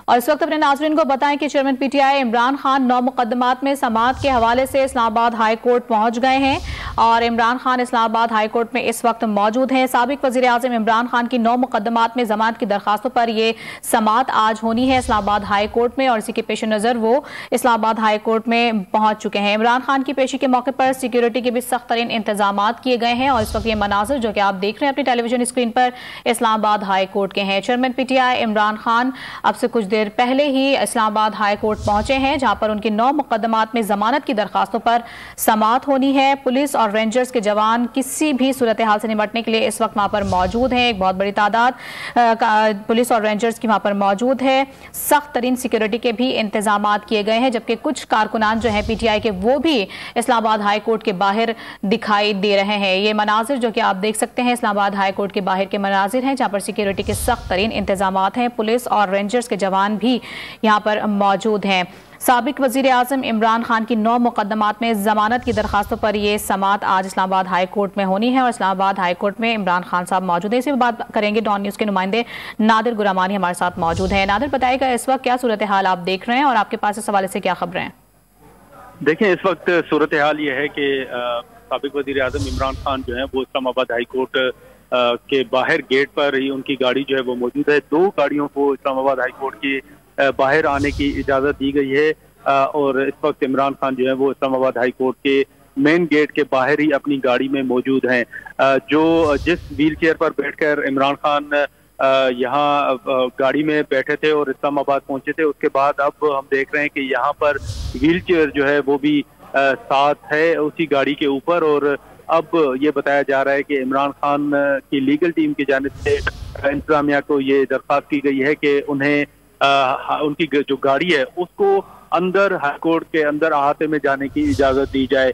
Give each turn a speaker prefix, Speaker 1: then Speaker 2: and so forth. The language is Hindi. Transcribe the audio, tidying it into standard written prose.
Speaker 1: और इस वक्त अपने नाज़रीन को बताएं कि चेयरमैन पीटीआई इमरान खान 9 मुकदमात में समाअत के हवाले से इस्लामाबाद हाई कोर्ट पहुंच गए हैं और इमरान खान इस्लामाबाद हाई कोर्ट में इस वक्त मौजूद हैं। साबिक वज़ीर आज़म इमरान खान की 9 मुकदमात में जमानत की दरखास्तों पर ये समाअत आज होनी है इस्लामाबाद हाई कोर्ट में और इसी के पेश नज़र वो इस्लामाबाद हाई कोर्ट में पहुंच चुके हैं। इमरान खान की पेशी के मौके पर सिक्योरिटी के भी सख्त तरीन इंतजाम किए गए हैं और इस वक्त ये मनाजिर जो कि आप देख रहे हैं अपनी टेलीविजन स्क्रीन पर इस्लामाबाद हाई कोर्ट के हैं। चेयरमैन पीटीआई इमरान खान अब से कुछ देर पहले ही इस्लामाबाद हाई कोर्ट पहुंचे हैं जहां पर उनकी 9 मुकदमात में जमानत की दरखास्तों पर समाअत होनी है। पुलिस और रेंजर्स के जवान किसी भी सूरत हाल से निपटने के लिए इस वक्त वहां पर मौजूद हैं। एक बहुत बड़ी तादाद पुलिस और रेंजर्स की वहां पर मौजूद है। सख्त तरीन सिक्योरिटी के भी इंतजाम किए गए हैं जबकि कुछ कारकुनान जो है पीटीआई के वो भी इस्लामाबाद हाई कोर्ट के बाहर दिखाई दे रहे हैं। ये मनाजिर जो कि आप देख सकते हैं इस्लामाबाद हाई कोर्ट के बाहर के मनाजिर हैं जहां पर सिक्योरिटी के सख्त तरीन इंतजाम हैं। पुलिस और रेंजर्स के जवान भी यहाँ पर मौजूद हैं। साबिक वज़ीर आज़म इमरान खान की 9 मुकदमात में जमानत की दरखास्तों पर यह समाअत आज इस्लामाबाद हाई कोर्ट में होनी है और इस्लामाबाद हाई कोर्ट में इमरान खान साहब मौजूद हैं। इसी पर बात करेंगे। डॉन न्यूज़ के नुमाइंदे नादिर गुरामानी हमारे साथ मौजूद हैं। नादिर, बताइएगा इस वक्त क्या सूरत हाल आप देख रहे हैं और आपके पास इस हवाले से क्या खबरें हैं?
Speaker 2: देखिए, इस वक्त सूरत हाल ये है कि साबिक वज़ीर आज़म इमरान खान जो है वो इस्लामाबाद हाई कोर्ट के बाहर गेट पर ही उनकी गाड़ी जो है वो मौजूद है। 2 गाड़ियों को इस्लामाबाद हाई कोर्ट की बाहर आने की इजाज़त दी गई है और इस वक्त इमरान खान जो है वो इस्लामाबाद हाई कोर्ट के मेन गेट के बाहर ही अपनी गाड़ी में मौजूद हैं। जिस व्हील चेयर पर बैठकर इमरान खान यहाँ गाड़ी में बैठे थे और इस्लामाबाद पहुंचे थे, उसके बाद अब हम देख रहे हैं कि यहाँ पर व्हील चेयर जो है वो भी साथ है उसी गाड़ी के ऊपर। और अब ये बताया जा रहा है कि इमरान खान की लीगल टीम की जानिब से इंतजामिया को ये दरख्वास्त की गई है कि उन्हें उनकी जो गाड़ी है उसको अंदर हाई कोर्ट के अंदर अहाते में जाने की इजाजत दी जाए।